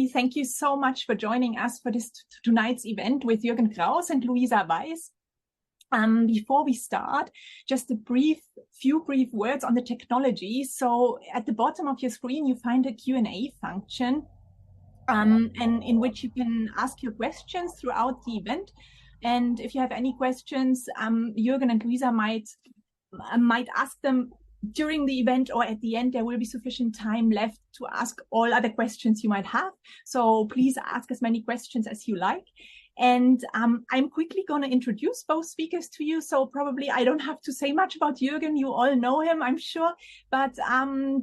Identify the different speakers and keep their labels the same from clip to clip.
Speaker 1: everybody. Thank you so much for joining us for this tonight's event with Jürgen Krauss and Luisa Weiss. Before we start, just a few brief words on the technology. So at the bottom of your screen, you find a Q&A function, and in which you can ask your questions throughout the event. And if you have any questions, Jürgen and Luisa might ask them during the event, or at the end. There will be sufficient time left to ask all other questions you might have. So please ask as many questions as you like. And I'm quickly going to introduce both speakers to you. So probably I don't have to say much about Jürgen. You all know him, I'm sure. But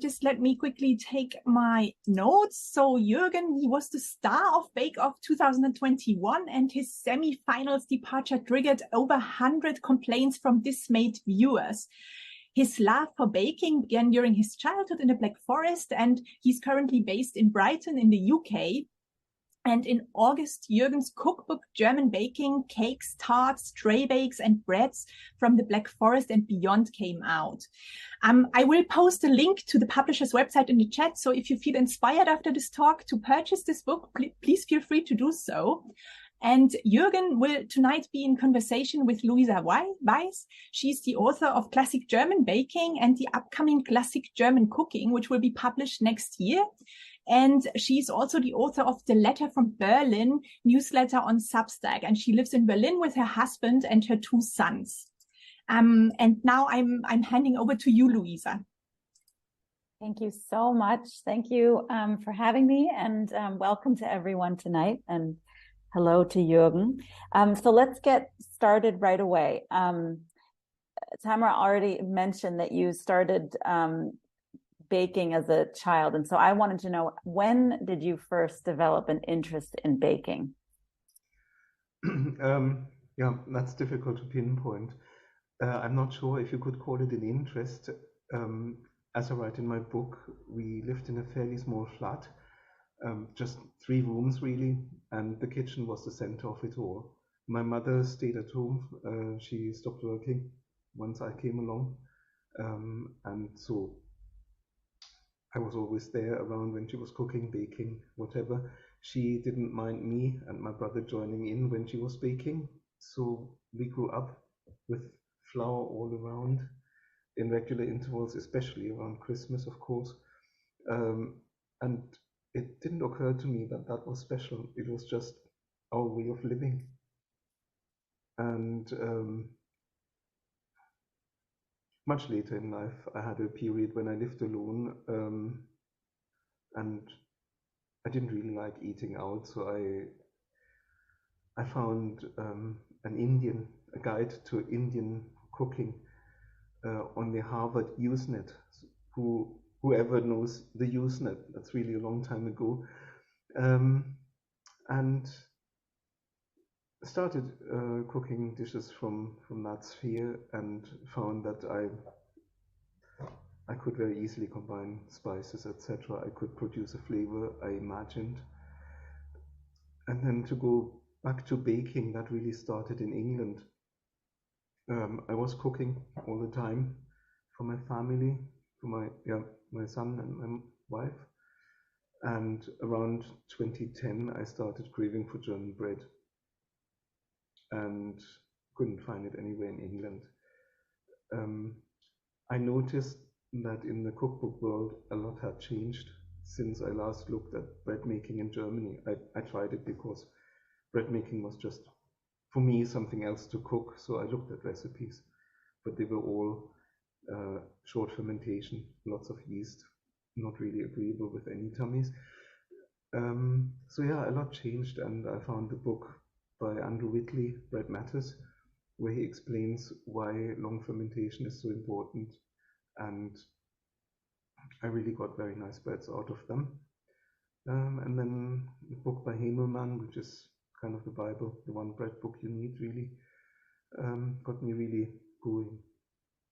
Speaker 1: just let me quickly take my notes. So Jürgen, he was the star of Bake Off 2021, and his semi-finals departure triggered over 100 complaints from dismayed viewers. His love for baking began during his childhood in the Black Forest, and he's currently based in Brighton in the UK. And in August, Jürgen's cookbook, German Baking, Cakes, Tarts, Traybakes and Breads from the Black Forest and Beyond came out. I will post a link to the publisher's website in the chat, so if you feel inspired after this talk to purchase this book, please feel free to do so. And Jürgen will tonight be in conversation with Luisa Weiss. She's the author of Classic German Baking and the upcoming Classic German Cooking, which will be published next year. And she's also the author of The Letter from Berlin newsletter on Substack. And she lives in Berlin with her husband and her 2 sons. And now I'm handing over to you, Luisa.
Speaker 2: Thank you so much. Thank you for having me, and welcome to everyone tonight. And hello to Jürgen. So let's get started right away. Tamara already mentioned that you started baking as a child. And so I wanted to know, when did you first develop an interest in baking?
Speaker 3: Yeah, that's difficult to pinpoint. I'm not sure if you could call it an interest. As I write in my book, we lived in a fairly small flat, just 3 rooms really, and the kitchen was the center of it all. My mother stayed at home. She stopped working once I came along, and so I was always there around when she was cooking, baking, whatever. She didn't mind me and my brother joining in when she was baking. So we grew up with flour all around in regular intervals, especially around Christmas, of course. And it didn't occur to me that that was special. It was just our way of living. And much later in life, I had a period when I lived alone, and I didn't really like eating out, so I found a guide to Indian cooking on the Harvard Usenet. Whoever knows the Usenet, that's really a long time ago, and started cooking dishes from that sphere, and found that I could very easily combine spices, etc. I could produce a flavor I imagined. And then to go back to baking, that really started in England. I was cooking all the time for my family, for my son and my wife. And around 2010, I started craving for German bread, and couldn't find it anywhere in England. I noticed that in the cookbook world, a lot had changed since I last looked at bread making in Germany. I tried it because bread making was just, for me, something else to cook. So I looked at recipes, but they were all short fermentation, lots of yeast, not really agreeable with any tummies. So yeah, a lot changed, and I found the book by Andrew Whitley, Bread Matters, where he explains why long fermentation is so important, and I really got very nice breads out of them. And then the book by Hamelman, which is kind of the Bible, the one bread book you need really, got me really going.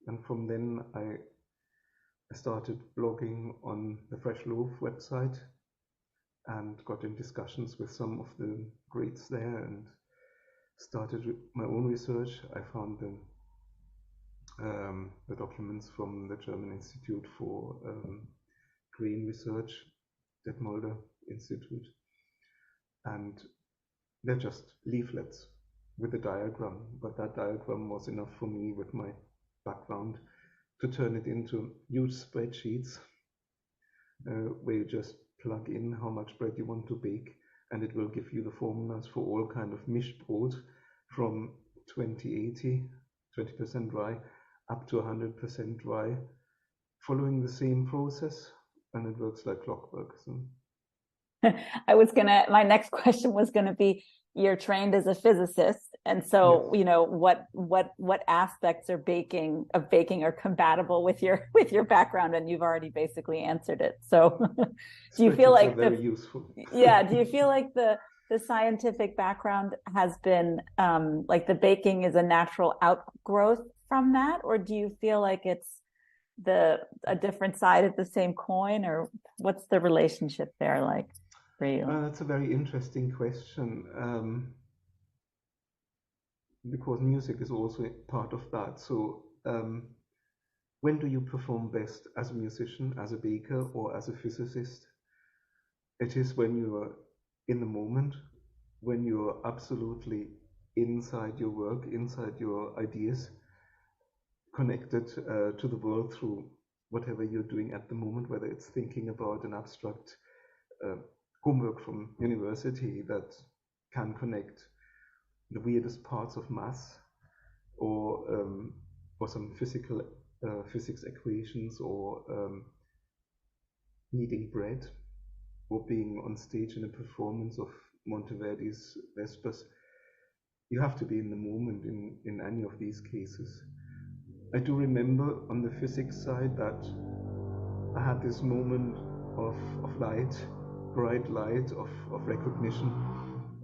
Speaker 3: And from then I started blogging on the Fresh Loaf website and got in discussions with some of the greats there, and started my own research. I found the documents from the German Institute for Grain Research, Detmolder Institute, and they're just leaflets with a diagram, but that diagram was enough for me with my background to turn it into huge spreadsheets where you just plug in how much bread you want to bake, and it will give you the formulas for all kind of Mischbrot from 20% dry up to 100% dry, following the same process, and it works like clockwork. So.
Speaker 2: My next question was gonna be, you're trained as a physicist, and so yes. What aspects of baking are compatible with your background, and you've already basically answered it. So do you feel like
Speaker 3: very useful?
Speaker 2: Do you feel like the scientific background has been like the baking is a natural outgrowth from that, or do you feel like it's a different side of the same coin, or what's the relationship there like for you?
Speaker 3: That's a very interesting question, because music is also part of that. So when do you perform best as a musician, as a baker, or as a physicist? It is when you are in the moment, when you are absolutely inside your work, inside your ideas, connected to the world through whatever you're doing at the moment, whether it's thinking about an abstract homework from university that can connect the weirdest parts of math, or some physics equations, or kneading bread, or being on stage in a performance of Monteverdi's Vespers. You have to be in the moment in any of these cases. I do remember on the physics side that I had this moment of light, bright light, of recognition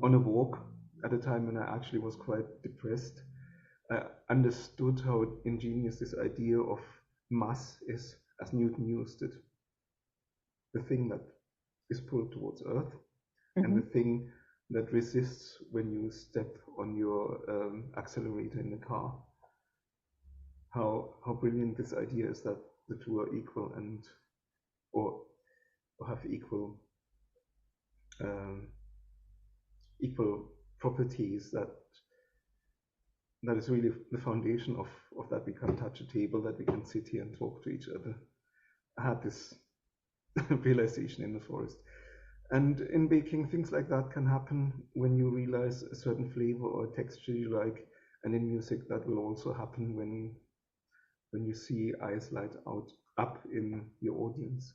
Speaker 3: on a walk at a time when I actually was quite depressed. I understood how ingenious this idea of mass is, as Newton used it. The thing that is pulled towards Earth, mm-hmm. and the thing that resists when you step on your accelerator in the car. How brilliant this idea is that the two are equal or have equal properties, that is really the foundation of that we can touch a table, that we can sit here and talk to each other. I had this realization in the forest. And in baking, things like that can happen when you realize a certain flavor or texture you like, and in music that will also happen when you see eyes light up in your audience.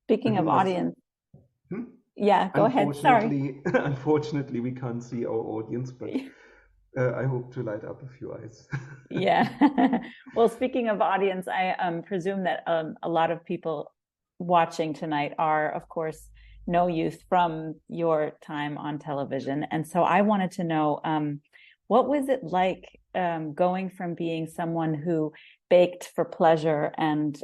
Speaker 2: Speaking of audience, yeah, go ahead. Sorry.
Speaker 3: Unfortunately, we can't see our audience, but I hope to light up a few eyes.
Speaker 2: Yeah. Well, speaking of audience, I presume that a lot of people watching tonight are, of course, no youth from your time on television. And so I wanted to know, what was it like going from being someone who baked for pleasure and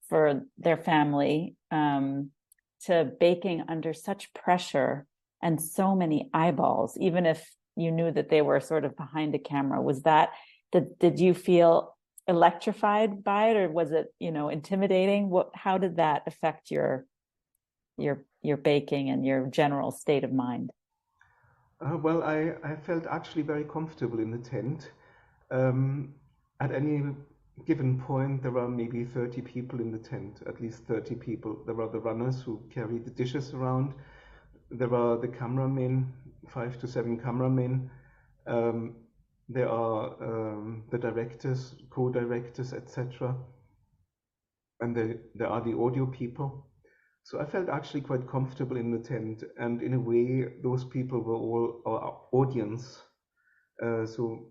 Speaker 2: for their family to baking under such pressure and so many eyeballs, even if you knew that they were sort of behind a camera? Did you feel electrified by it, or was it, intimidating? How did that affect your baking and your general state of mind?
Speaker 3: Well, I felt actually very comfortable in the tent. At any given point, there are maybe 30 people in the tent, at least 30 people. There are the runners who carry the dishes around. There are the cameramen, 5 to 7 cameramen. There are the directors, co-directors, etc. And there are the audio people. So I felt actually quite comfortable in the tent, and in a way, those people were all our audience. So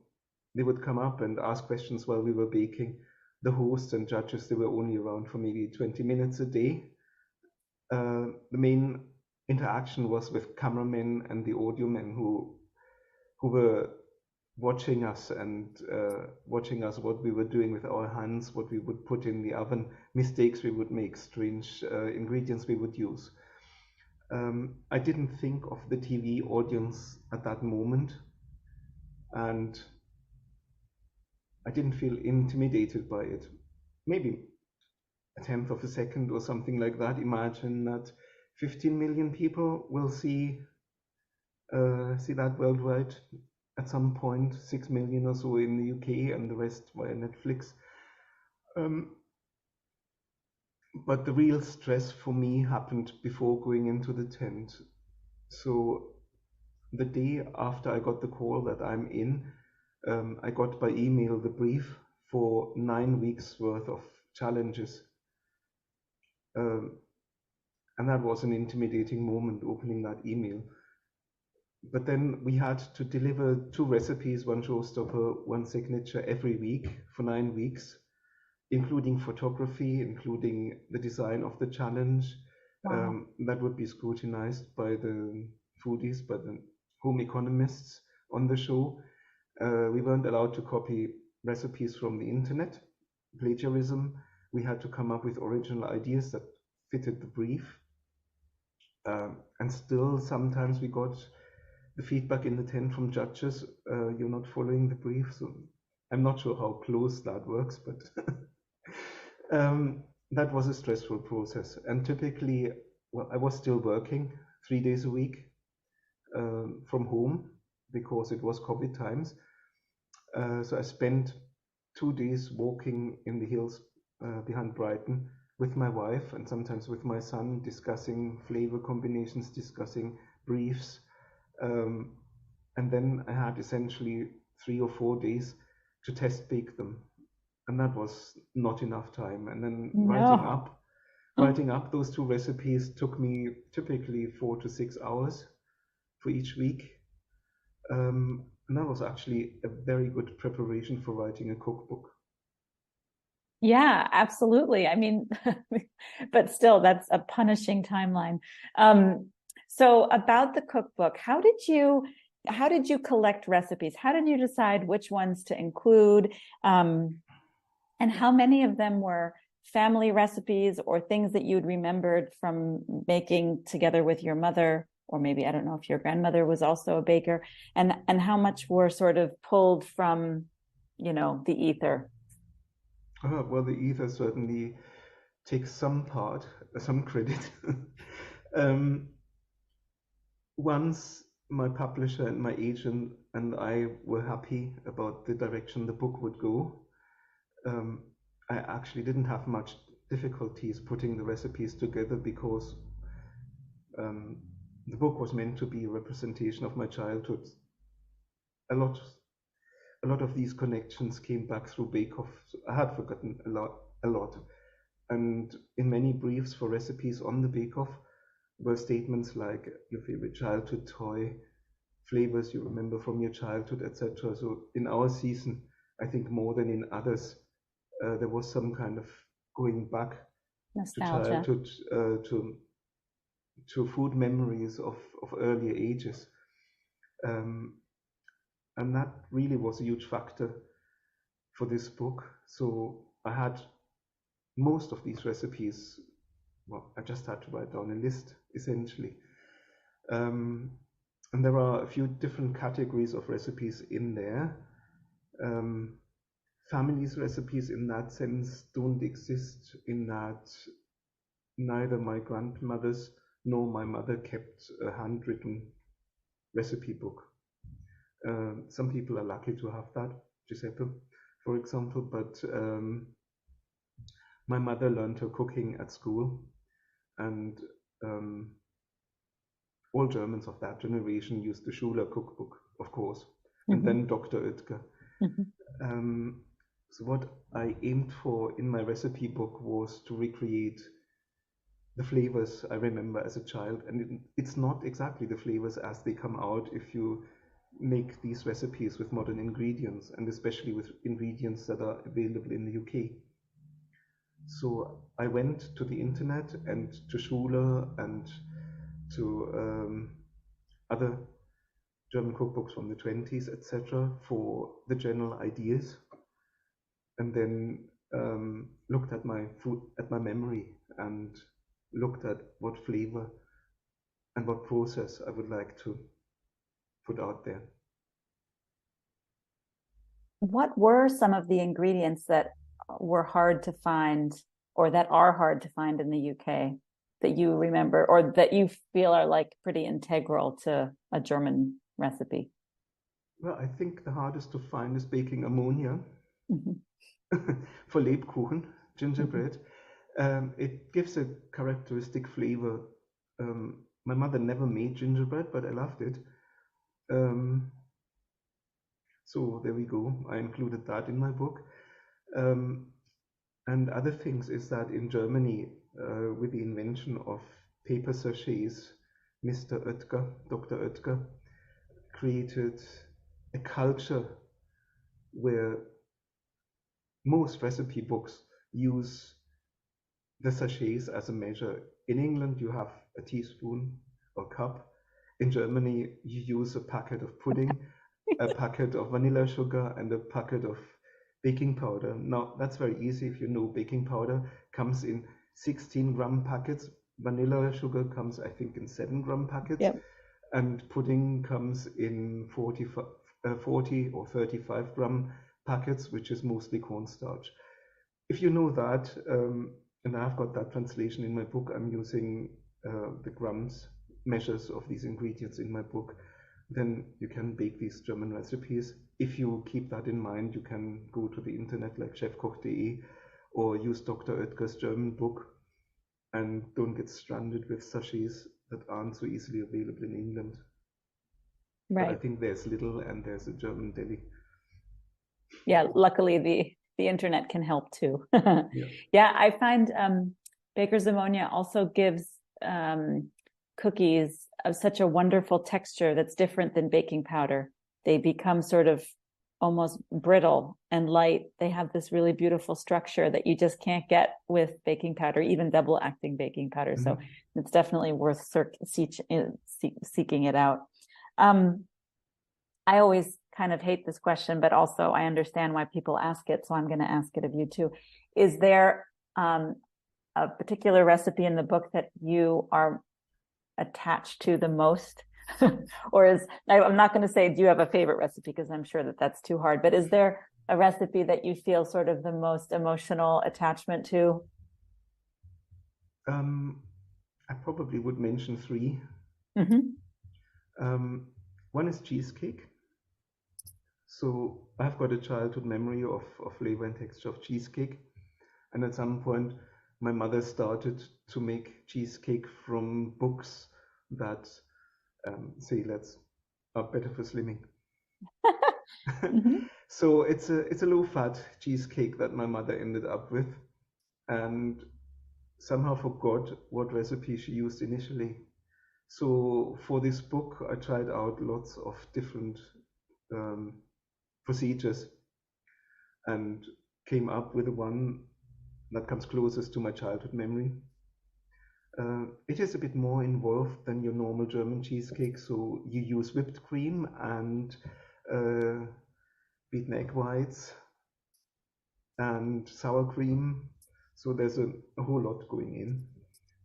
Speaker 3: they would come up and ask questions while we were baking. The hosts and judges, they were only around for maybe 20 minutes a day. The main interaction was with cameramen and the audio men who were watching us and watching us, what we were doing with our hands, what we would put in the oven, mistakes we would make, strange ingredients we would use. I didn't think of the TV audience at that moment, and I didn't feel intimidated by it. Maybe a tenth of a second or something like that. Imagine that 15 million people will see that worldwide at some point, 6 million or so in the UK, and the rest via Netflix. But the real stress for me happened before going into the tent. So the day after I got the call that I'm in, I got by email the brief for 9 weeks worth of challenges. And that was an intimidating moment, opening that email. But then we had to deliver 2 recipes, 1 showstopper, 1 signature every week for 9 weeks, including photography, including the design of the challenge.
Speaker 2: Wow.
Speaker 3: That would be scrutinized by the foodies, by the home economists on the show. We weren't allowed to copy recipes from the internet, plagiarism. We had to come up with original ideas that fitted the brief. And still, sometimes we got the feedback in the tent from judges, you're not following the brief. So I'm not sure how close that works, but that was a stressful process. And typically, well, I was still working 3 days a week from home because it was COVID times. So I spent 2 days walking in the hills behind Brighton with my wife and sometimes with my son, discussing flavor combinations, discussing briefs. And then I had essentially 3 or 4 days to test bake them. And that was not enough time. And then writing up those 2 recipes took me typically 4 to 6 hours for each week. And that was actually a very good preparation for writing a cookbook.
Speaker 2: Yeah, absolutely. I mean, but still, that's a punishing timeline. So about the cookbook, how did you collect recipes? How did you decide which ones to include? And how many of them were family recipes or things that you'd remembered from making together with your mother? Or maybe, I don't know if your grandmother was also a baker, and how much were sort of pulled from, the ether?
Speaker 3: Well, the ether certainly takes some credit. Once my publisher and my agent and I were happy about the direction the book would go, I actually didn't have much difficulties putting the recipes together because the book was meant to be a representation of my childhood. A lot of these connections came back through Bake Off. I had forgotten a lot. And in many briefs for recipes on the Bake Off were statements like your favorite childhood toy, flavors you remember from your childhood, etc. So in our season, I think more than in others, there was some kind of going back
Speaker 2: Nostalgia.
Speaker 3: to childhood, to food memories of earlier ages. And that really was a huge factor for this book. So I had most of these recipes, well, I just had to write down a list, essentially. And there are a few different categories of recipes in there. Families' recipes in that sense don't exist, in that neither my grandmother's nor my mother kept a handwritten recipe book. Some people are lucky to have that, Giuseppe, for example, but my mother learned her cooking at school, and all Germans of that generation used the Schuler cookbook, of course, and then Dr. Oetker. So what I aimed for in my recipe book was to recreate the flavors I remember as a child, and it's not exactly the flavors as they come out if you make these recipes with modern ingredients, and especially with ingredients that are available in the UK. So I went to the internet and to Schuler and to other German cookbooks from the 20s, etc., for the general ideas, and then looked at my food, at my memory, and looked at what flavor and what process I would like to put out there.
Speaker 2: What were some of the ingredients that were hard to find or that are hard to find in the UK? that you remember or that you feel are like pretty integral to a German recipe?
Speaker 3: Well, I think the hardest to find is baking ammonia
Speaker 2: Mm-hmm.
Speaker 3: for Lebkuchen, gingerbread. It gives a characteristic flavor. My mother never made gingerbread, but I loved it. So there we go. I included that in my book. And other things is that in Germany, with the invention of paper sachets, Mr. Oetker, Dr. Oetker, created a culture where most recipe books use the sachets as a measure. In England, you have a teaspoon or cup. In Germany, you use a packet of pudding, a packet of vanilla sugar, and a packet of baking powder. Now, that's very easy if you know baking powder comes in 16-gram packets. Vanilla sugar comes, I think, in 7-gram packets.
Speaker 2: Yep.
Speaker 3: And pudding comes in 40 or 35-gram packets, which is mostly cornstarch. If you know that, and I've got that translation in my book, I'm using the grams measures of these ingredients in my book, then you can bake these German recipes. If you keep that in mind, you can go to the internet like chefkoch.de or use Dr. Oetker's German book and don't get stranded with sachets that aren't so easily available in England.
Speaker 2: Right.
Speaker 3: But I think there's little and there's a German deli.
Speaker 2: Yeah, luckily the internet can help too.
Speaker 3: Yeah.
Speaker 2: Yeah, I find baker's ammonia also gives cookies of such a wonderful texture that's different than baking powder. They become sort of almost brittle and light. They have this really beautiful structure that you just can't get with baking powder, even double acting baking powder. Mm-hmm. So it's definitely worth seeking it out. I always kind of hate this question, but also I understand why people ask it. So I'm going to ask it of you too. Is there a particular recipe in the book that you are attached to the most? Or I'm not going to say, do you have a favorite recipe? Because I'm sure that that's too hard, but is there a recipe that you feel sort of the most emotional attachment to?
Speaker 3: I probably would mention 3.
Speaker 2: Mm-hmm.
Speaker 3: One is cheesecake. So I've got a childhood memory of flavor and texture of cheesecake. And at some point, my mother started to make cheesecake from books that say are better for slimming. Mm-hmm. So it's a low-fat cheesecake that my mother ended up with, and somehow forgot what recipe she used initially. So for this book, I tried out lots of different procedures and came up with the one that comes closest to my childhood memory. It is a bit more involved than your normal German cheesecake. So you use whipped cream and beaten egg whites and sour cream. So there's a whole lot going in.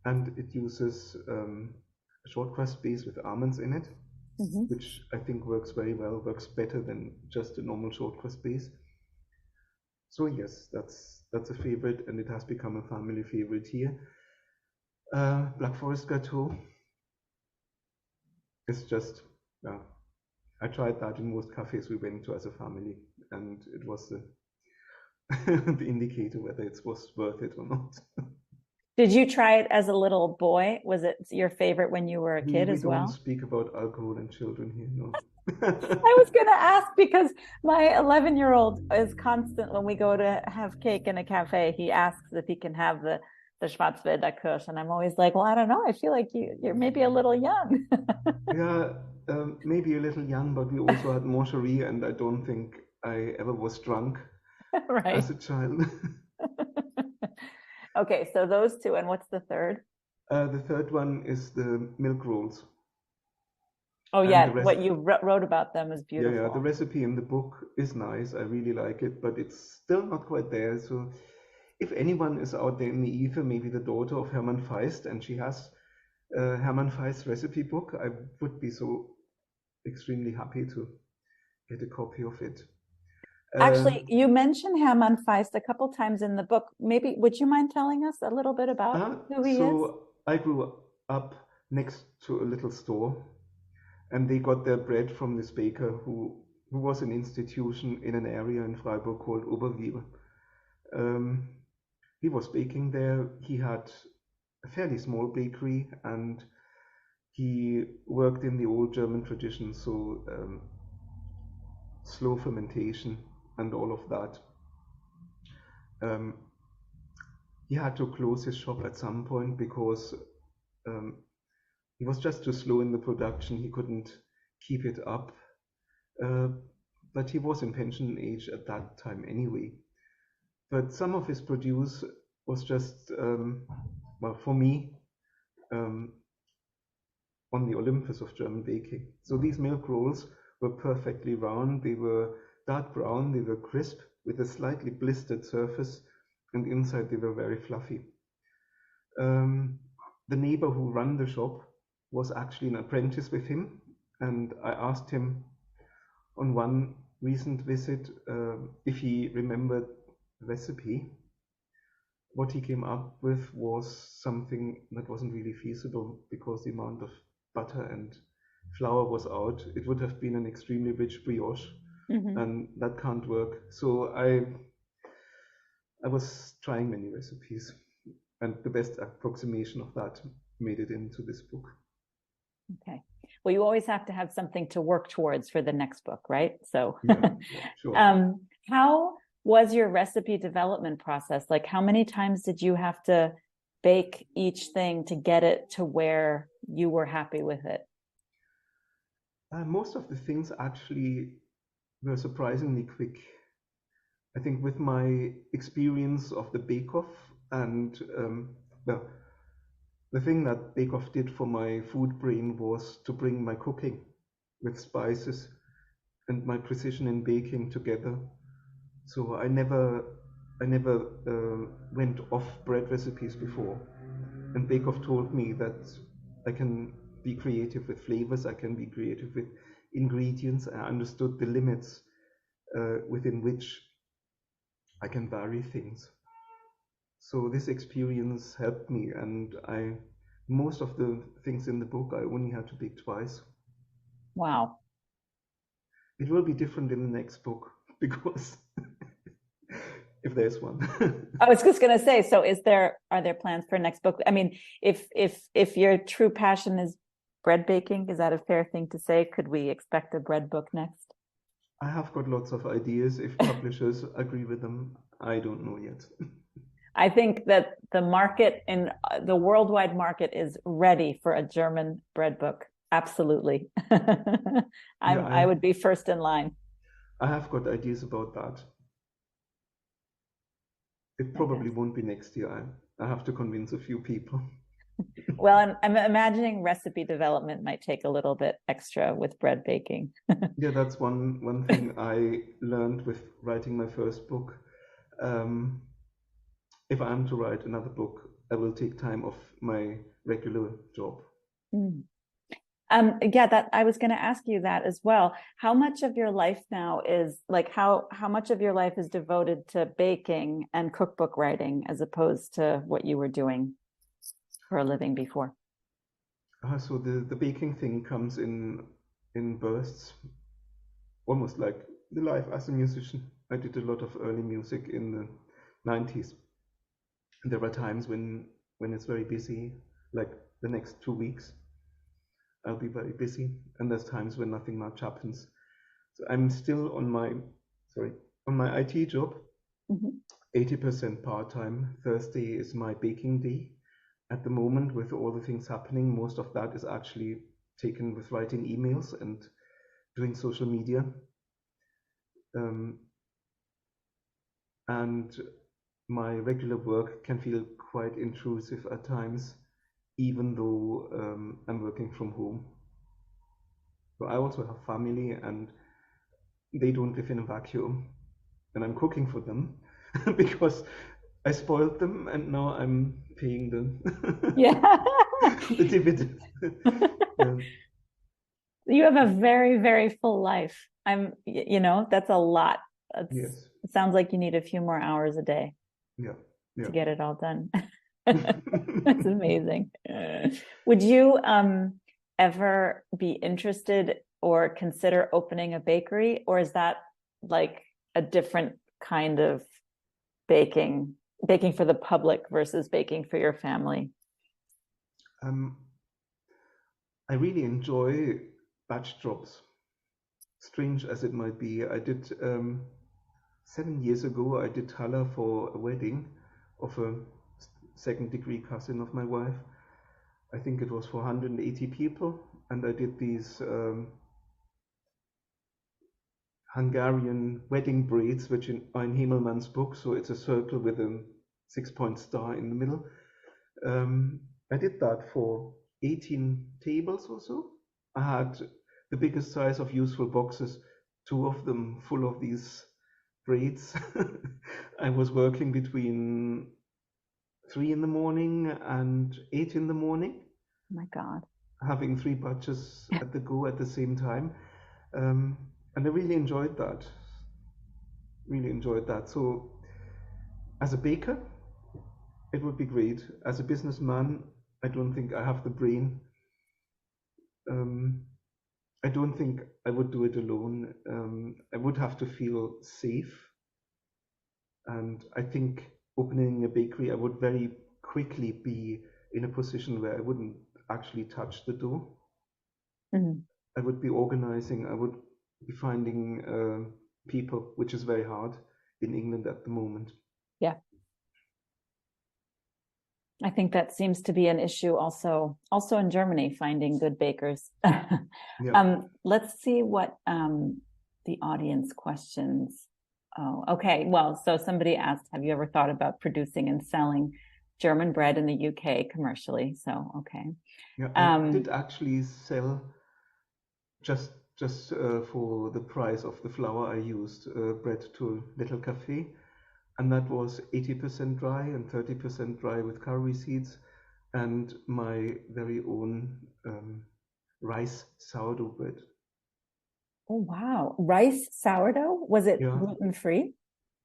Speaker 3: And it uses a short crust base with almonds in it, mm-hmm. which I think works very well, works better than just a normal short crust base. So yes, that's a favorite, and it has become a family favorite here. Black Forest Gâteau is just, I tried that in most cafes we went to as a family, and it was the indicator whether it was worth it or not.
Speaker 2: Did you try it as a little boy? Was it your favorite when you were a kid as well?
Speaker 3: We don't speak about alcohol and children here, no.
Speaker 2: I was going to ask because my 11-year-old is constant when we go to have cake in a cafe. He asks if he can have the Schwarzwälder Kirsch, and I'm always like, well, I don't know. I feel like you're maybe a little young.
Speaker 3: Yeah, maybe a little young, but we also had morcherie, and I don't think I ever was drunk
Speaker 2: right.
Speaker 3: as a child.
Speaker 2: Okay, so those 2, and what's the third?
Speaker 3: The third one is the milk rolls.
Speaker 2: Oh yeah, what you wrote about them is beautiful.
Speaker 3: Yeah, the recipe in the book is nice. I really like it, but it's still not quite there. So if anyone is out there in the ether, maybe the daughter of Hermann Feist, and she has Hermann Feist's recipe book, I would be so extremely happy to get a copy of it.
Speaker 2: Actually, you mentioned Hermann Feist a couple times in the book. Maybe would you mind telling us a little bit about who he is?
Speaker 3: I grew up next to a little store, and they got their bread from this baker who was an institution in an area in Freiburg called Oberwil. He was baking there. He had a fairly small bakery, and he worked in the old German tradition, so slow fermentation and all of that. He had to close his shop at some point because he was just too slow in the production. He couldn't keep it up. But he was in pension age at that time anyway. But some of his produce was just, well, for me, on the Olympus of German baking. So these milk rolls were perfectly round. They were dark brown. They were crisp with a slightly blistered surface, and inside they were very fluffy. The neighbor who ran the shop was actually an apprentice with him, and I asked him on one recent visit if he remembered the recipe. What he came up with was something that wasn't really feasible because the amount of butter and flour was out. It would have been an extremely rich brioche, and that can't work. So I was trying many recipes, and the best approximation of that made it into this book.
Speaker 2: Okay. Well, you always have to have something to work towards for the next book, right? So
Speaker 3: Yeah, sure.
Speaker 2: How was your recipe development process? Like, how many times did you have to bake each thing to get it to where you were happy with it?
Speaker 3: Most of the things actually were surprisingly quick. I think with my experience of the bake-off and the thing that bake-off did for my food brain was to bring my cooking with spices and my precision in baking together. So I never went off bread recipes before, and bake-off told me that I can be creative with flavors, I can be creative with ingredients. I understood the limits within which I can vary things. So this experience helped me, and most of the things in the book I only had to bake twice.
Speaker 2: Wow.
Speaker 3: It will be different in the next book because if there's one.
Speaker 2: I was just going to say, so are there plans for next book? I mean, if your true passion is bread baking, is that a fair thing to say? Could we expect a bread book next?
Speaker 3: I have got lots of ideas. If publishers agree with them, I don't know yet.
Speaker 2: I think that the market in the worldwide market is ready for a German bread book. Absolutely. I would be first in line.
Speaker 3: I have got ideas about that. It probably won't be next year. I have to convince a few people.
Speaker 2: Well, I'm imagining recipe development might take a little bit extra with bread baking.
Speaker 3: Yeah, that's one thing I learned with writing my first book. If I'm to write another book, I will take time off my regular job.
Speaker 2: Yeah, that I was going to ask you that as well. How much of your life now is like how much of your life is devoted to baking and cookbook writing as opposed to what you were doing for a living before?
Speaker 3: So the baking thing comes in bursts, almost like the life as a musician. I did a lot of early music in the 90s. There are times when it's very busy, like the next 2 weeks. I'll be very busy, and there's times when nothing much happens. So I'm still on my IT job, 80% part-time. Thursday is my baking day. At the moment, with all the things happening, most of that is actually taken with writing emails and doing social media. And my regular work can feel quite intrusive at times, even though I'm working from home. So I also have family, and they don't live in a vacuum, and I'm cooking for them because I spoiled them, and now I'm paying them the dividend.
Speaker 2: You have a very, very full life. That's a lot.
Speaker 3: Yes.
Speaker 2: It sounds like you need a few more hours a day
Speaker 3: to
Speaker 2: get it all done. That's amazing. Would you ever be interested or consider opening a bakery, or is that like a different kind of baking for the public versus baking for your family?
Speaker 3: I really enjoy batch jobs. Strange as it might be, I did 7 years ago. I did challah for a wedding of a second-degree cousin of my wife. I think it was for 180 people, and I did these Hungarian wedding braids, which are in Himmelmann's book. So it's a circle with a 6-point star in the middle. I did that for 18 tables or so. I had the biggest size of useful boxes, 2 of them full of these braids. I was working between 3 in the morning and 8 in the morning.
Speaker 2: Oh my God.
Speaker 3: Having 3 batches at the go at the same time. And I really enjoyed that. So as a baker, it would be great. As a businessman, I don't think I have the brain. I don't think I would do it alone. I would have to feel safe. And I think opening a bakery, I would very quickly be in a position where I wouldn't actually touch the dough.
Speaker 2: Mm-hmm.
Speaker 3: I would be organizing, I would be finding people, which is very hard in England at the moment.
Speaker 2: Yeah. I think that seems to be an issue also in Germany, finding good bakers.
Speaker 3: Yeah.
Speaker 2: Let's see what the audience questions. Oh, okay. Well, so somebody asked, have you ever thought about producing and selling German bread in the UK commercially? So, okay.
Speaker 3: Yeah, I did actually sell just for the price of the flour I used, bread to a little cafe. And that was 80% dry and 30% dry with caraway seeds, and my very own rice sourdough bread.
Speaker 2: Oh, wow. Rice sourdough? Was it
Speaker 3: Yeah.
Speaker 2: gluten-free?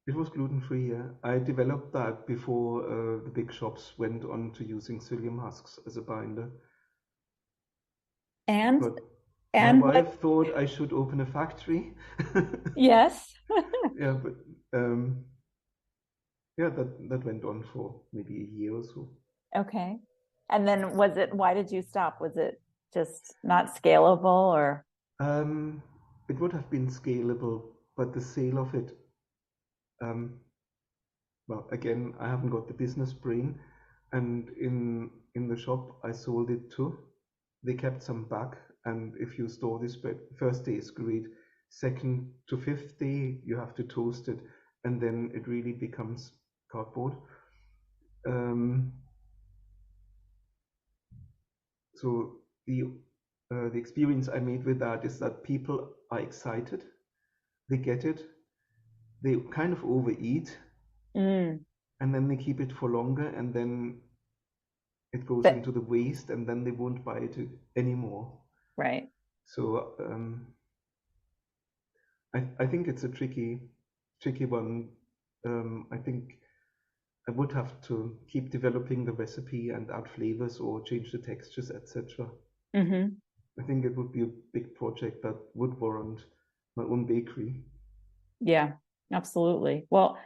Speaker 3: It was gluten-free, yeah. I developed that before the big shops went on to using psyllium husks as a binder.
Speaker 2: And
Speaker 3: my wife thought I should open a factory.
Speaker 2: Yes.
Speaker 3: Yeah, but yeah, that went on for maybe a year or so.
Speaker 2: Okay. And then why did you stop? Was it just not scalable, or?
Speaker 3: It would have been scalable, but the sale of it, well, again, I haven't got the business brain, and in the shop I sold it to. They kept some back, and if you store this bread, first day is great, second to fifth day you have to toast it, and then it really becomes cardboard. So the experience I made with that is that people are excited, they get it, they kind of overeat, and then they keep it for longer, and then it goes into the waste, and then they won't buy it anymore.
Speaker 2: Right.
Speaker 3: So I think it's a tricky one. I think I would have to keep developing the recipe and add flavors or change the textures, etc.
Speaker 2: Mm-hmm.
Speaker 3: I think it would be a big project that would warrant my own bakery.
Speaker 2: Yeah, absolutely. Well,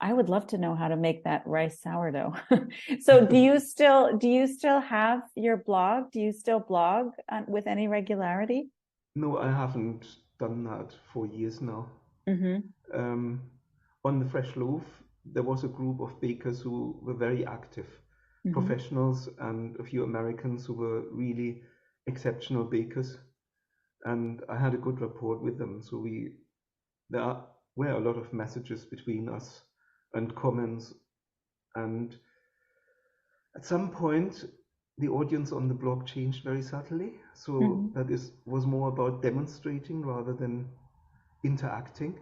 Speaker 2: I would love to know how to make that rice sourdough. So do you still have your blog? Do you still blog with any regularity?
Speaker 3: No, I haven't done that for years now.
Speaker 2: Mm-hmm.
Speaker 3: On the Fresh Loaf, there was a group of bakers who were very active, professionals, and a few Americans who were really exceptional bakers. And I had a good rapport with them. So there were a lot of messages between us and comments. And at some point, the audience on the blog changed very subtly. So that was more about demonstrating rather than interacting.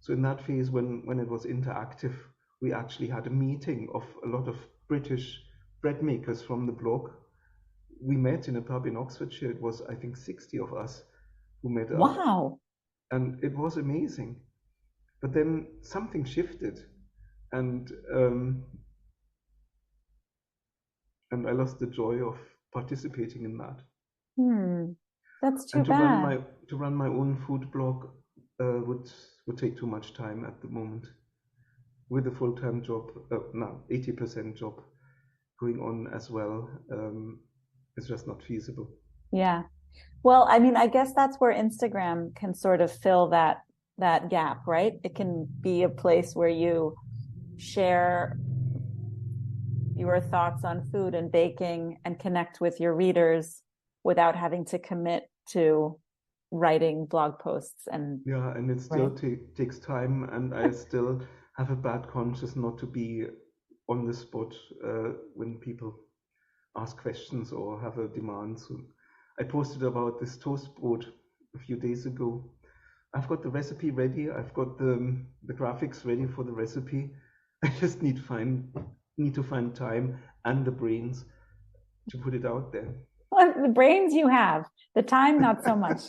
Speaker 3: So in that phase, when it was interactive, we actually had a meeting of a lot of British bread makers from the blog. We met in a pub in Oxfordshire. It was, I think, 60 of us who met up.
Speaker 2: Wow.
Speaker 3: And it was amazing. But then something shifted. And and I lost the joy of participating in that.
Speaker 2: That's too
Speaker 3: And
Speaker 2: bad.
Speaker 3: to run my own food blog would take too much time at the moment. With a full-time job, now 80% job going on as well, it's just not feasible.
Speaker 2: Yeah. Well, I mean, I guess that's where Instagram can sort of fill that gap, right? It can be a place where you share your thoughts on food and baking and connect with your readers without having to commit to writing blog posts. And
Speaker 3: yeah, and it still takes time, and I still have a bad conscience not to be on the spot when people ask questions or have a demand. So I posted about this toast board a few days ago. I've got the recipe ready. I've got the graphics ready for the recipe. I just need to find time and the brains to put it out there.
Speaker 2: Well, the brains you have, the time not so much.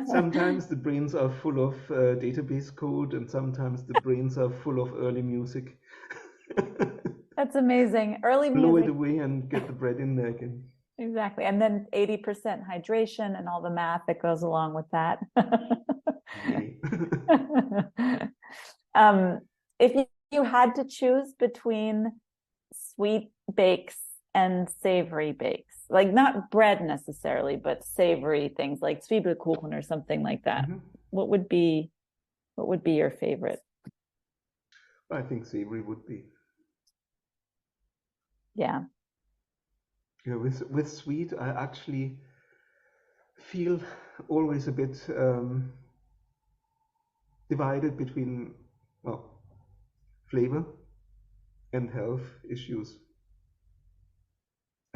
Speaker 3: Sometimes the brains are full of database code, and sometimes the brains are full of early music.
Speaker 2: That's amazing. Early music.
Speaker 3: Blow it away and get the bread in there again.
Speaker 2: Exactly. And then 80% hydration and all the math that goes along with that. If you had to choose between sweet bakes and savory bakes, like not bread necessarily, but savory things like Lebkuchen or something like that, what would be your favorite?
Speaker 3: I think savory would be.
Speaker 2: Yeah.
Speaker 3: Yeah, with sweet, I actually feel always a bit divided between, well, flavor and health issues.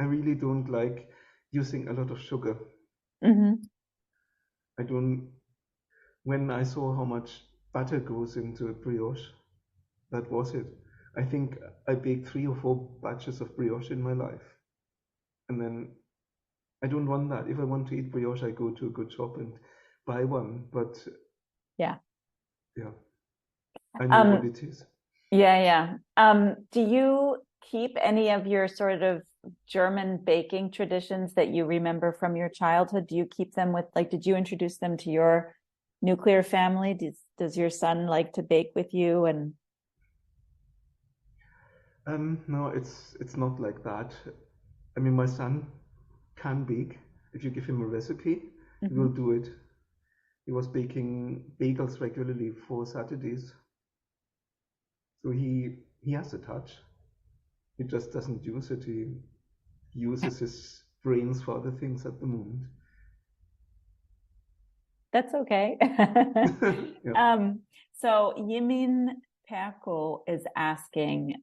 Speaker 3: I really don't like using a lot of sugar. When I saw how much butter goes into a brioche, that was it. I think I baked 3 or 4 batches of brioche in my life. And then I don't want that. If I want to eat brioche, I go to a good shop and buy one. But yeah, I know what it is.
Speaker 2: Yeah. Do you keep any of your sort of German baking traditions that you remember from your childhood? Do you keep them with, like, did you introduce them to your nuclear family? Does your son like to bake with you? And
Speaker 3: no, it's not like that. I mean, my son can bake. If you give him a recipe, he will do it. He was baking bagels regularly for Saturdays. So he has a touch. He just doesn't use it. He uses his brains for other things at the moment.
Speaker 2: That's okay. So Yimin Perko is asking,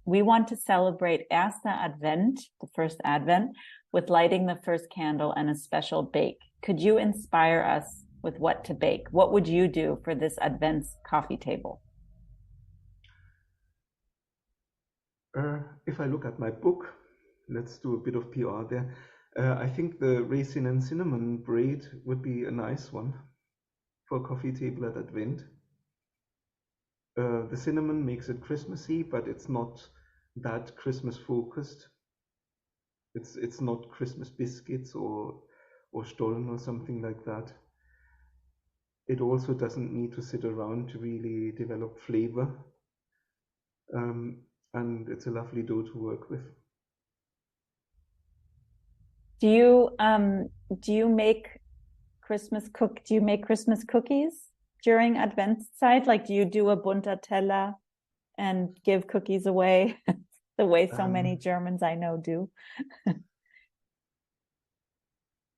Speaker 2: we want to celebrate Erster Advent, the first Advent, with lighting the first candle and a special bake. Could you inspire us with what to bake? What would you do for this Advent's coffee table?
Speaker 3: If I look at my book, let's do a bit of PR there. I think the raisin and cinnamon braid would be a nice one for a coffee table at Advent. The cinnamon makes it Christmassy, but it's not that Christmas focused. It's not Christmas biscuits or Stollen or something like that. It also doesn't need to sit around to really develop flavor. And it's a lovely dough to work with.
Speaker 2: Do you make Christmas cookies during Adventszeit? Like, do you do a bunter Teller and give cookies away the way so many Germans I know do?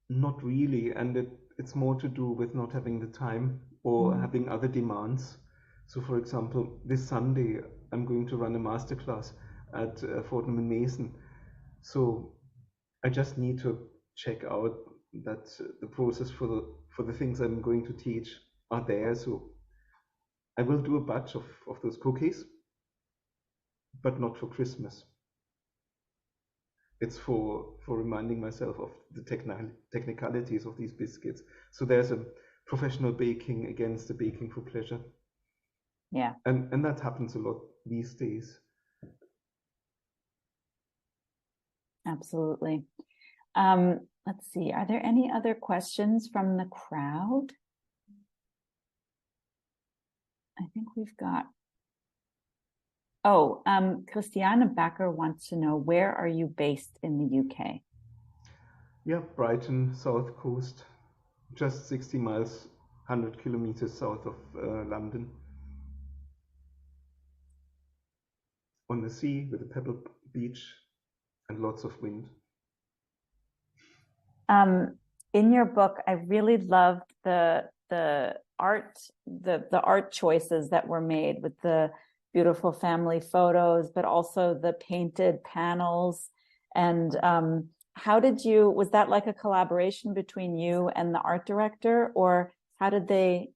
Speaker 3: Not really, and it's more to do with not having the time or having other demands. So, for example, this Sunday I'm going to run a masterclass at Fortnum & Mason. So I just need to check out that the process for the things I'm going to teach are there. So I will do a batch of those cookies, but not for Christmas. It's for reminding myself of the technicalities of these biscuits. So there's a professional baking against the baking for pleasure.
Speaker 2: Yeah.
Speaker 3: And that happens a lot these days.
Speaker 2: Absolutely. Let's see. Are there any other questions from the crowd? I think we've got. Oh, Christiane Backer wants to know, where are you based in the UK?
Speaker 3: Yeah, Brighton, south coast, just 60 miles, 100 kilometers south of London. On the sea with a pebble beach and lots of wind.
Speaker 2: In your book, I really loved the art choices that were made with the beautiful family photos, but also the painted panels. And was that like a collaboration between you and the art director, or how did they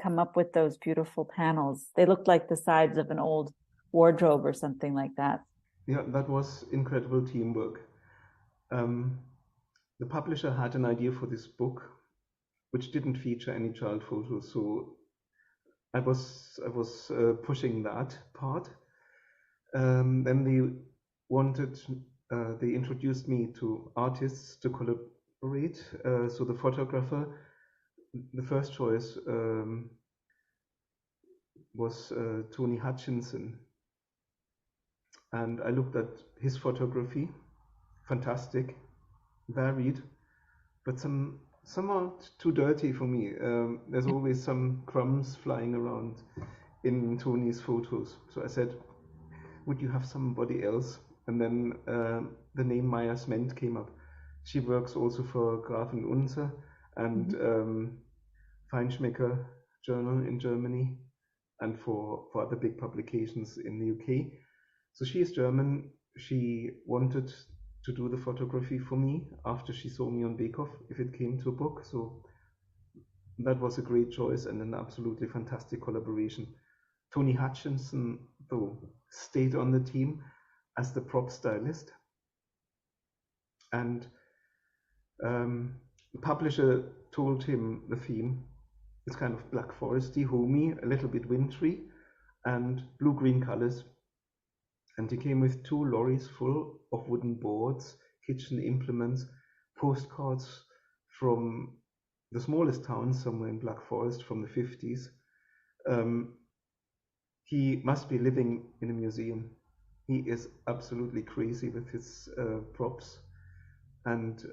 Speaker 2: come up with those beautiful panels? They looked like the sides of an old wardrobe or something like that.
Speaker 3: Yeah, that was incredible teamwork. The publisher had an idea for this book, which didn't feature any child photos, so I was pushing that part. Then they introduced me to artists to collaborate. So the photographer, the first choice was Tony Hutchinson, and I looked at his photography, fantastic, varied, but somewhat too dirty for me. There's always some crumbs flying around in Tony's photos. So I said, would you have somebody else? And then the name Maya Sment came up. She works also for Graf und Unser and Feinschmecker Journal in Germany, and for other big publications in the UK. So she is German. She wanted to do the photography for me after she saw me on Bake Off, if it came to a book. So that was a great choice and an absolutely fantastic collaboration. Tony Hutchinson, though, stayed on the team as the prop stylist. And the publisher told him the theme is kind of black foresty, homey, a little bit wintry, and blue-green colors. And he came with 2 lorries full of wooden boards, kitchen implements, postcards from the smallest town somewhere in Black Forest from the 50s. He must be living in a museum. He is absolutely crazy with his props. And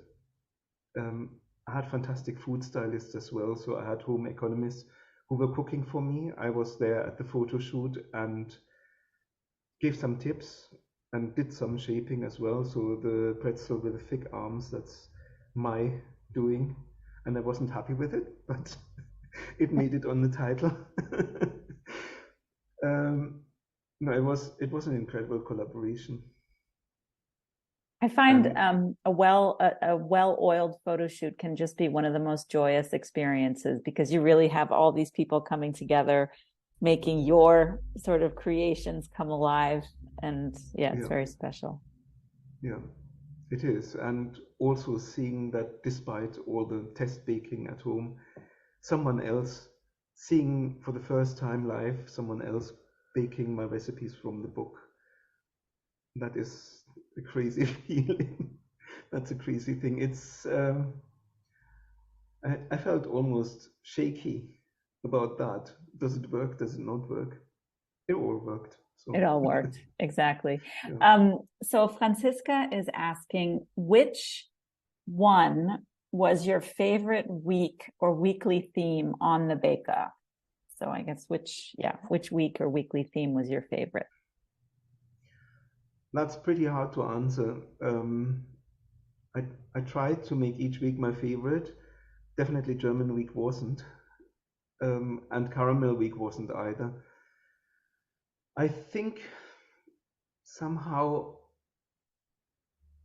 Speaker 3: I had fantastic food stylists as well. So I had home economists who were cooking for me. I was there at the photo shoot and gave some tips and did some shaping as well. So the pretzel with the thick arms, that's my doing. And I wasn't happy with it, but it made it on the title. No, it was an incredible collaboration.
Speaker 2: I find a well-oiled photo shoot can just be one of the most joyous experiences, because you really have all these people coming together, making your sort of creations come alive. And it's very special. Yeah,
Speaker 3: it is. And also seeing that despite all the test baking at home, someone else, seeing for the first time live, someone else baking my recipes from the book. That is a crazy feeling. That's a crazy thing. It's I felt almost shaky about that. Does it work? Does it not work? It all worked. So.
Speaker 2: It all worked. Exactly. Yeah. So Franziska is asking, which one was your favorite week or weekly theme on the Bake Off? So I guess which week or weekly theme was your favorite?
Speaker 3: That's pretty hard to answer. I tried to make each week my favorite. Definitely German week wasn't. And caramel week wasn't either. I think somehow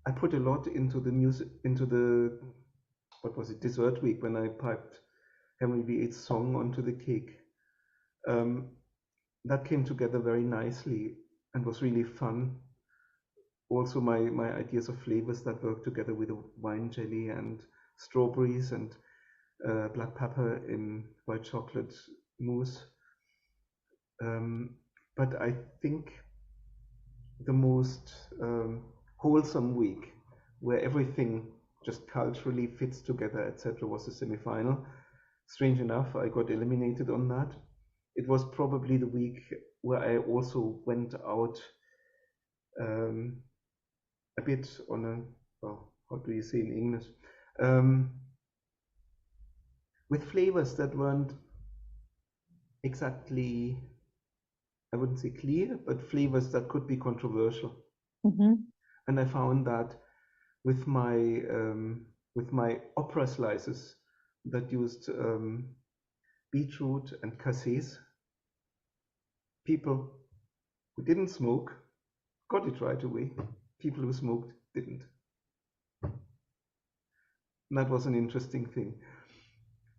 Speaker 3: I put a lot into the music, into the, what was it, dessert week, when I piped Henry VIII's song onto the cake. That came together very nicely and was really fun. Also my ideas of flavors that work together with the wine jelly and strawberries and black pepper in white chocolate mousse. But I think the most wholesome week where everything just culturally fits together, etc., was the semi-final. Strange enough, I got eliminated on that. It was probably the week where I also went out a bit on a, well, how do you say in English? With flavors that weren't exactly, I wouldn't say clear, but flavors that could be controversial. And I found that with my opera slices that used beetroot and cassis, people who didn't smoke got it right away. People who smoked didn't. And that was an interesting thing.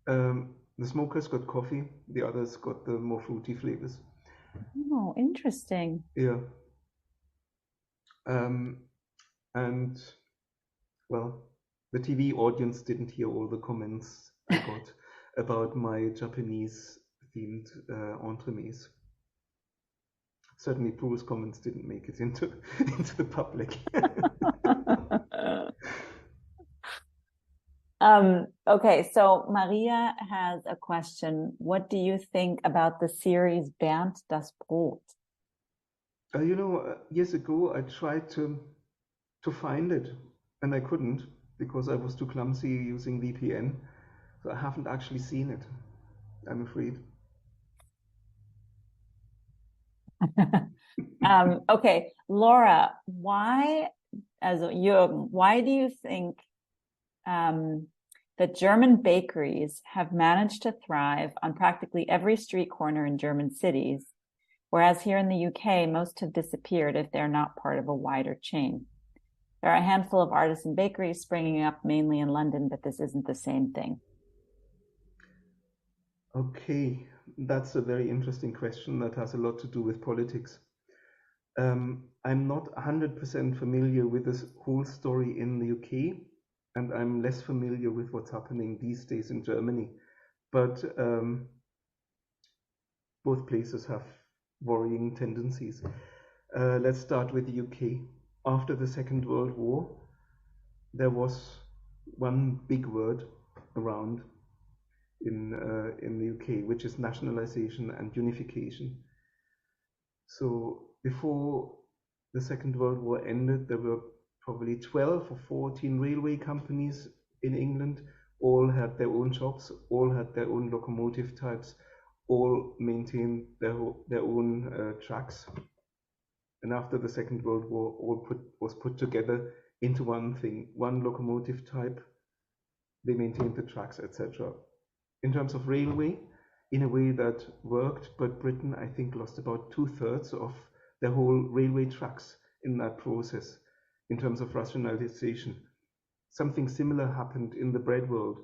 Speaker 3: The smokers got coffee, the others got the more fruity flavors.
Speaker 2: Oh, interesting.
Speaker 3: Yeah. And well, the TV audience didn't hear all the comments I got about my Japanese themed entremets. Certainly Prue's comments didn't make it into the public.
Speaker 2: Okay, so Maria has a question. What do you think about the series Bernd das Brot?
Speaker 3: Years ago I tried to find it, and I couldn't because I was too clumsy using VPN. So I haven't actually seen it, I'm afraid.
Speaker 2: Okay, Laura, Jürgen, why do you think that German bakeries have managed to thrive on practically every street corner in German cities, whereas here in the UK, most have disappeared if they're not part of a wider chain? There are a handful of artisan bakeries springing up mainly in London, but this isn't the same thing.
Speaker 3: Okay, that's a very interesting question that has a lot to do with politics. I'm not 100% familiar with this whole story in the UK, and I'm less familiar with what's happening these days in Germany. But both places have worrying tendencies. Let's start with the UK. After the Second World War, there was one big word around in the UK, which is nationalization and unification. So before the Second World War ended, there were probably 12 or 14 railway companies in England. All had their own shops, all had their own locomotive types, all maintained their own tracks. And after the Second World War, all was put together into one thing, one locomotive type. They maintained the tracks, etc. In terms of railway, in a way that worked, but Britain, I think, lost about 2/3 of their whole railway tracks in that process in terms of rationalization. Something similar happened in the bread world.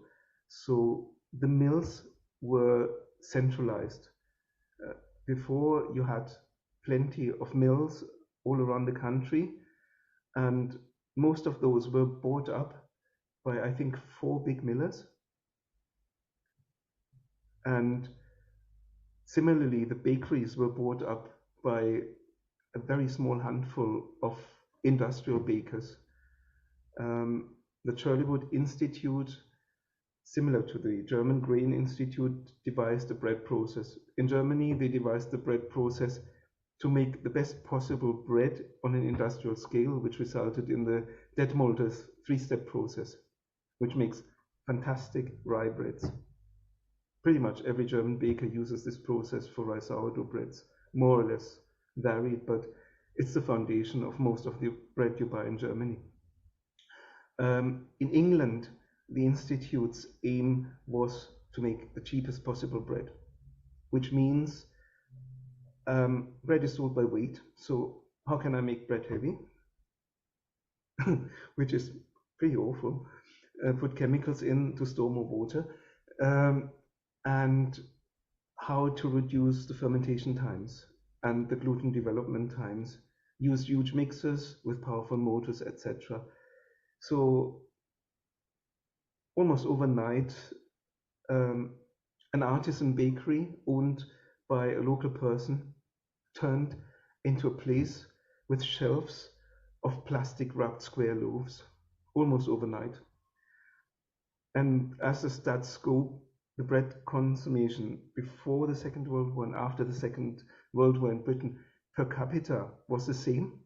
Speaker 3: So the mills were centralized. Before, you had plenty of mills all around the country, and most of those were bought up by, I think, 4 big millers. And similarly, the bakeries were bought up by a very small handful of industrial bakers. The Churleywood Institute, similar to the German Grain Institute, devised the bread process. In Germany, they devised the bread process to make the best possible bread on an industrial scale, which resulted in the Detmolder's 3-step process, which makes fantastic rye breads. Pretty much every German baker uses this process for rye sourdough breads, more or less varied, but it's the foundation of most of the bread you buy in Germany. In England, the Institute's aim was to make the cheapest possible bread, which means bread is sold by weight. So how can I make bread heavy? Which is pretty awful. Put chemicals in to store more water. And how to reduce the fermentation times and the gluten development times. Use huge mixers with powerful motors, etc. So almost overnight, an artisan bakery owned by a local person turned into a place with shelves of plastic wrapped square loaves almost overnight. And as the stats go, the bread consumption before the Second World War and after the Second World War in Britain per capita was the same,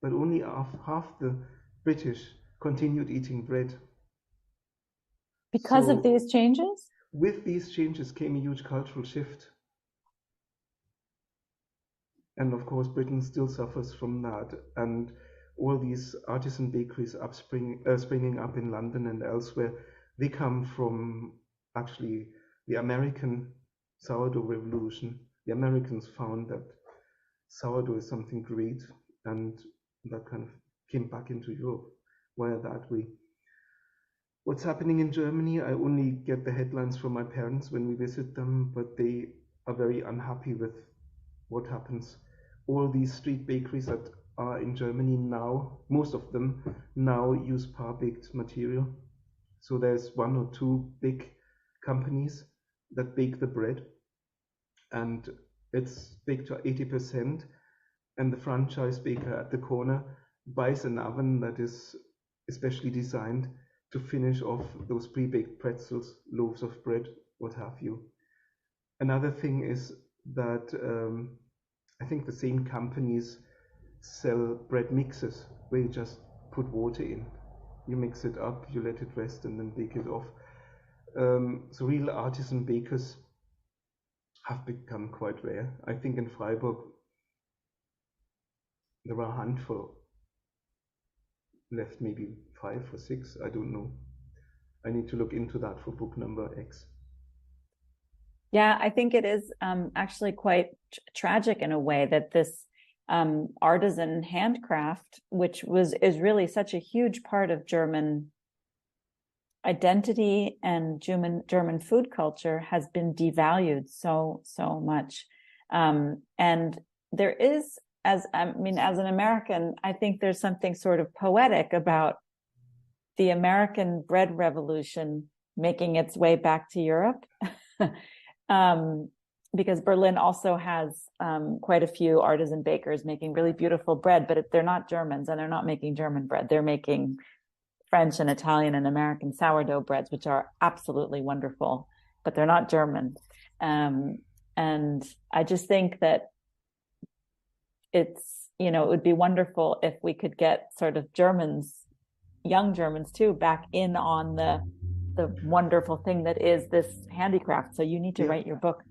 Speaker 3: but only half the British continued eating bread.
Speaker 2: Because of these changes?
Speaker 3: With these changes came a huge cultural shift. And of course, Britain still suffers from that. And all these artisan bakeries springing up in London and elsewhere, they come from actually the American sourdough revolution. The Americans found that sourdough is something great, and that kind of came back into Europe via that way. What's happening in Germany, I only get the headlines from my parents when we visit them, but they are very unhappy with what happens. All these street bakeries that are in Germany now, most of them now use par-baked material. So there's one or two big companies that bake the bread, and it's baked to 80%, and the franchise baker at the corner buys an oven that is especially designed to finish off those pre-baked pretzels, loaves of bread, what have you. Another thing is that I think the same companies sell bread mixes where you just put water in. You mix it up, you let it rest, and then bake it off. So real artisan bakers have become quite rare. I think in Freiburg there are a handful left, maybe 5 or 6, I don't know. I need to look into that for book number X.
Speaker 2: Yeah, I think it is actually quite tragic in a way that this artisan handcraft, which is really such a huge part of German identity and German food culture, has been devalued so much. And there is, as an American, I think there's something sort of poetic about the American bread revolution making its way back to Europe. Because Berlin also has quite a few artisan bakers making really beautiful bread, but they're not Germans and they're not making German bread. They're making French and Italian and American sourdough breads, which are absolutely wonderful, but they're not German. And I just think that it's, it would be wonderful if we could get sort of young Germans too, back in on the wonderful thing that is this handicraft. So you need to write your book.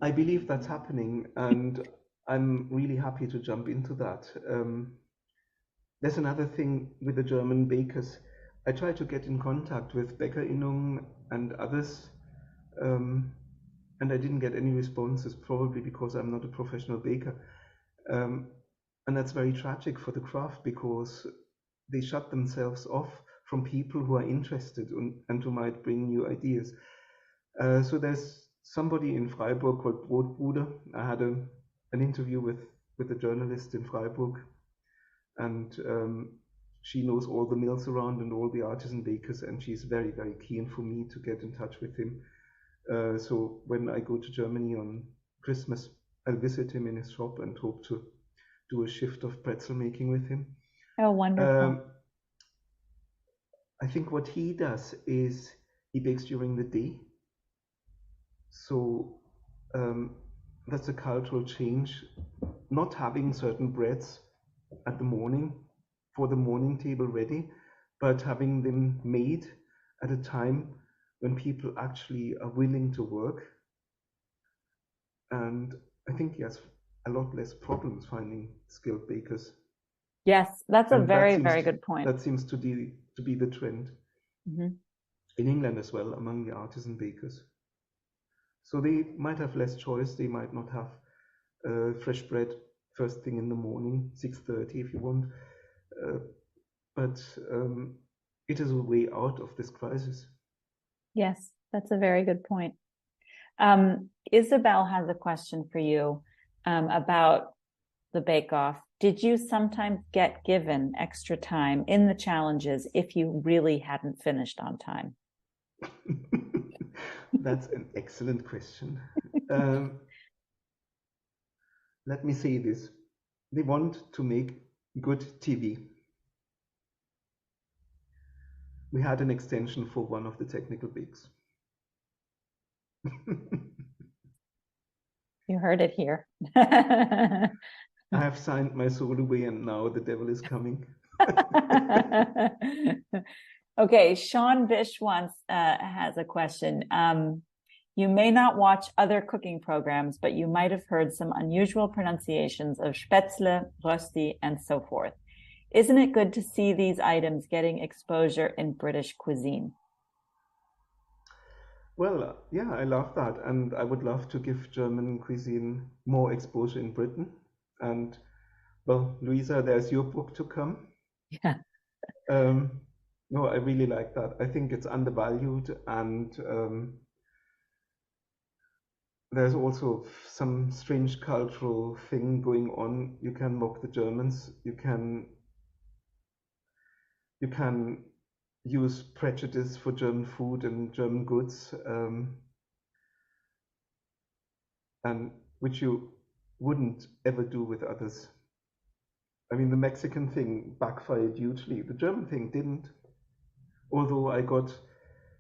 Speaker 3: I believe that's happening, and I'm really happy to jump into that. There's another thing with the German bakers. I try to get in contact with Bäckerinnung and others, and I didn't get any responses, probably because I'm not a professional baker. And that's very tragic for the craft, because they shut themselves off from people who are interested and who might bring new ideas. So there's somebody in Freiburg called Brotbruder. I had an interview with a journalist in Freiburg, and she knows all the mills around and all the artisan bakers, and she's very, very keen for me to get in touch with him. So when I go to Germany on Christmas, I'll visit him in his shop and hope to do a shift of pretzel making with him.
Speaker 2: Oh, wonderful.
Speaker 3: I think what he does is he bakes during the day. So that's a cultural change, not having certain breads at the morning for the morning table ready, but having them made at a time when people actually are willing to work. And I think he has a lot less problems finding skilled bakers.
Speaker 2: Yes, that's a very, very good point.
Speaker 3: That seems to be the trend in England as well, among the artisan bakers. So they might have less choice. They might not have fresh bread first thing in the morning, 6:30 if you want. But it is a way out of this crisis.
Speaker 2: Yes, that's a very good point. Isabel has a question for you about the bake-off. Did you sometimes get given extra time in the challenges if you really hadn't finished on time?
Speaker 3: That's an excellent question. Let me say this. They want to make good TV. we had an extension for one of the technical bakes.
Speaker 2: You heard it here.
Speaker 3: I have signed my soul away, and now the devil is coming.
Speaker 2: Okay, Sean Bish has a question. You may not watch other cooking programs, but you might have heard some unusual pronunciations of spätzle, rösti, and so forth. Isn't it good to see these items getting exposure in British cuisine?
Speaker 3: Well, yeah, I love that. And I would love to give German cuisine more exposure in Britain. And, well, Louisa, there's your book to come.
Speaker 2: Yeah.
Speaker 3: No, I really like that. I think it's undervalued, and there's also some strange cultural thing going on. You can mock the Germans. You can use prejudice for German food and German goods, and which you wouldn't ever do with others. I mean, the Mexican thing backfired hugely. The German thing didn't. Although I got,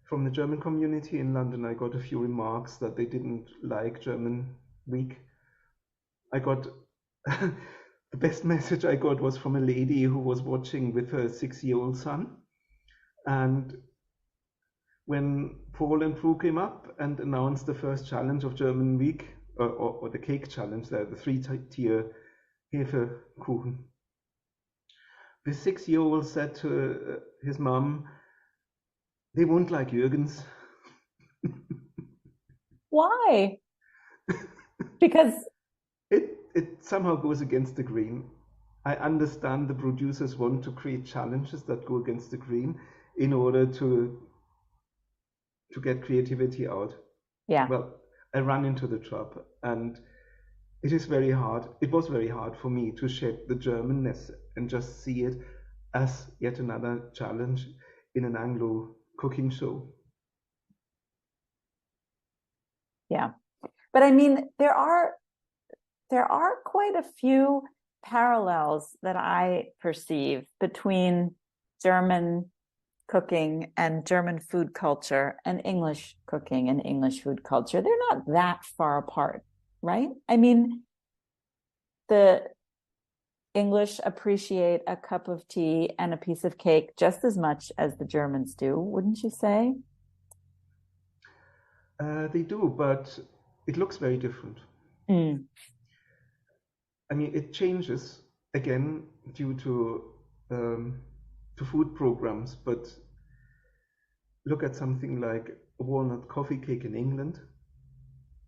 Speaker 3: from the German community in London, I got a few remarks that they didn't like German Week. I got, the best message I got was from a lady who was watching with her 6-year-old son. And when Paul and Prue came up and announced the first challenge of German Week, or the cake challenge, the 3-tier Hefekuchen, the 6-year-old said to his mom, "They won't like Jürgen's."
Speaker 2: Why? Because
Speaker 3: it somehow goes against the grain. I understand the producers want to create challenges that go against the grain in order to get creativity out.
Speaker 2: Yeah.
Speaker 3: Well, I ran into the trap, and it is very hard. It was very hard for me to shed the Germanness and just see it as yet another challenge in an Anglo cooking show.
Speaker 2: Yeah. But I mean, there are quite a few parallels that I perceive between German cooking and German food culture and English cooking and English food culture. They're not that far apart, right? I mean, the English appreciate a cup of tea and a piece of cake just as much as the Germans do, wouldn't you say?
Speaker 3: They do, but it looks very different.
Speaker 2: Mm.
Speaker 3: I mean, it changes again due to food programs, but look at something like a walnut coffee cake in England.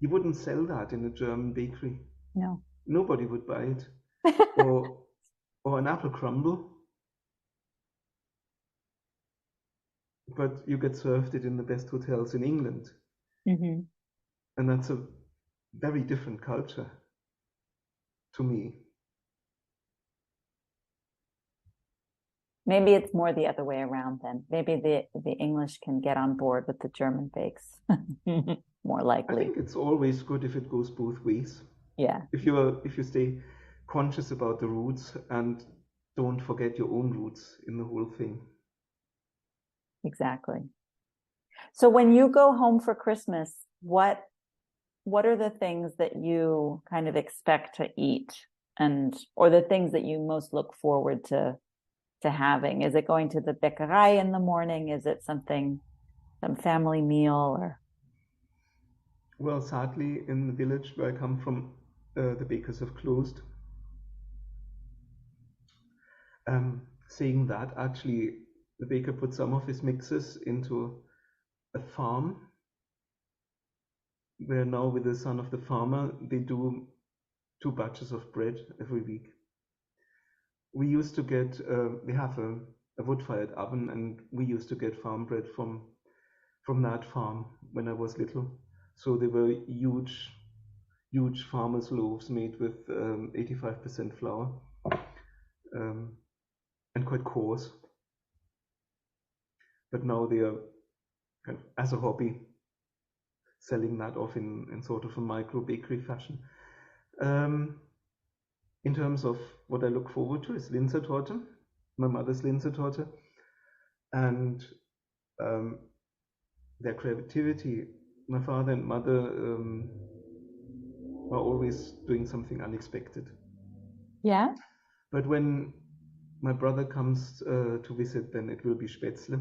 Speaker 3: You wouldn't sell that in a German bakery.
Speaker 2: No.
Speaker 3: Nobody would buy it. or an apple crumble. But you get served it in the best hotels in England.
Speaker 2: Mm-hmm.
Speaker 3: And that's a very different culture to me.
Speaker 2: Maybe it's more the other way around then. Maybe the English can get on board with the German bakes. More likely.
Speaker 3: I think it's always good if it goes both ways.
Speaker 2: Yeah.
Speaker 3: If you stay conscious about the roots and don't forget your own roots in the whole thing.
Speaker 2: Exactly. So when you go home for Christmas, what are the things that you kind of expect to eat, or the things that you most look forward to having? Is it going to the Bäckerei in the morning? Is it some family meal? Or?
Speaker 3: Well, sadly, in the village where I come from, the bakers have closed. Saying that, actually, the baker put some of his mixes into a farm, where now with the son of the farmer, they do 2 batches of bread every week. We used to get, we have a wood-fired oven, and we used to get farm bread from that farm when I was little. So they were huge farmers' loaves made with 85% flour, and quite coarse. But now they are, kind of, as a hobby, selling that off in sort of a micro bakery fashion. In terms of what I look forward to is Linzertorte, my mother's Linzertorte, and their creativity. My father and mother were always doing something unexpected.
Speaker 2: Yeah.
Speaker 3: But when my brother comes to visit, then it will be Spätzle.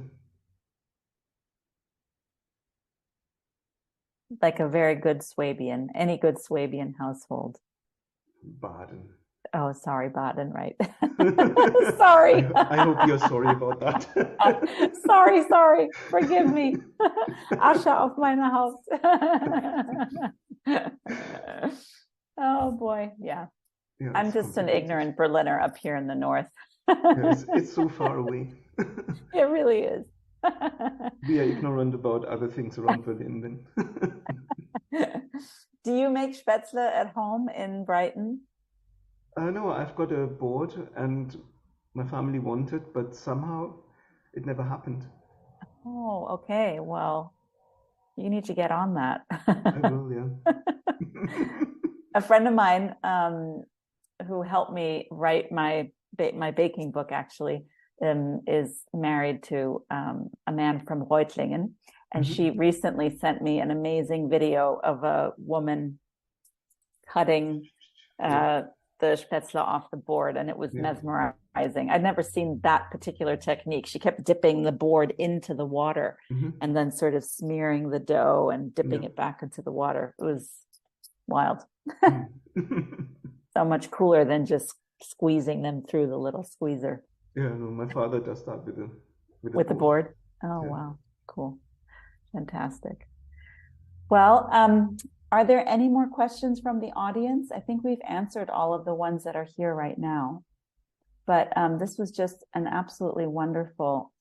Speaker 2: Like a very good Swabian, any good Swabian household.
Speaker 3: Baden.
Speaker 2: Oh, sorry, Baden, right? Sorry.
Speaker 3: I hope you're sorry about that.
Speaker 2: Sorry. Forgive me. Asche auf meine Haus. Oh boy, yeah. I'm just an ignorant Berliner up here in the north.
Speaker 3: It's so far away.
Speaker 2: It really is.
Speaker 3: We are ignorant about other things around Berlin then.
Speaker 2: Do you make Spätzle at home in Brighton?
Speaker 3: No, I've got a board and my family wanted, but somehow it never happened.
Speaker 2: Oh, okay. Well, you need to get on that.
Speaker 3: I will, yeah.
Speaker 2: A friend of mine who helped me write my baking book actually is married to a man from Reutlingen, and she recently sent me an amazing video of a woman cutting the Spätzle off the board, and it was mesmerizing. I'd never seen that particular technique. She kept dipping the board into the water and then sort of smearing the dough and dipping it back into the water. It was wild. So much cooler than just squeezing them through the little squeezer.
Speaker 3: Yeah, no, my father does that
Speaker 2: with the board. Oh, wow. Cool. Fantastic. Well, are there any more questions from the audience? I think we've answered all of the ones that are here right now. But this was just an absolutely wonderful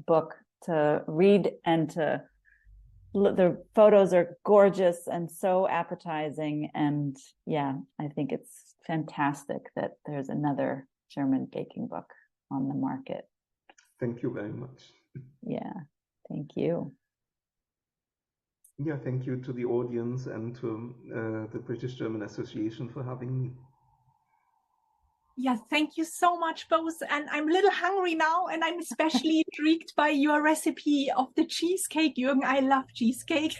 Speaker 2: book to read, and the photos are gorgeous and so appetizing. And yeah, I think it's fantastic that there's another German baking book on the market.
Speaker 3: Thank you very much.
Speaker 2: Yeah, thank you.
Speaker 3: Yeah, thank you to the audience and to the British German Association for having me.
Speaker 1: Yeah, thank you so much, both. And I'm a little hungry now, and I'm especially intrigued by your recipe of the cheesecake, Jürgen. I love cheesecake.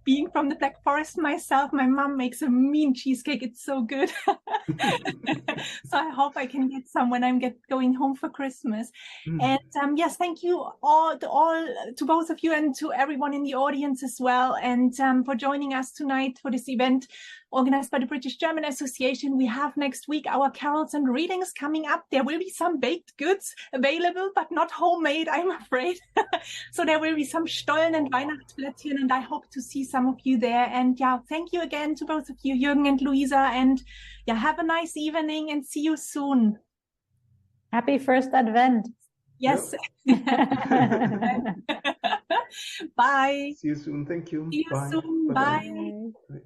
Speaker 1: Being from the Black Forest myself, my mom makes a mean cheesecake. It's so good. So I hope I can get some when I'm going home for Christmas. And yes, thank you all to both of you and to everyone in the audience as well, and for joining us tonight for this event organized by the British German Association. We have next week our carols and readings coming up. There will be some baked goods available, but not homemade, I'm afraid. So there will be some Stollen and Weihnachtsplätzchen, and I hope to see some of you there. And yeah, thank you again to both of you, Jürgen and Luisa. And yeah, have a nice evening and see you soon.
Speaker 2: Happy first Advent.
Speaker 1: Yes. Bye.
Speaker 3: See you soon. Thank you.
Speaker 1: See you soon. Bye.
Speaker 3: Bye.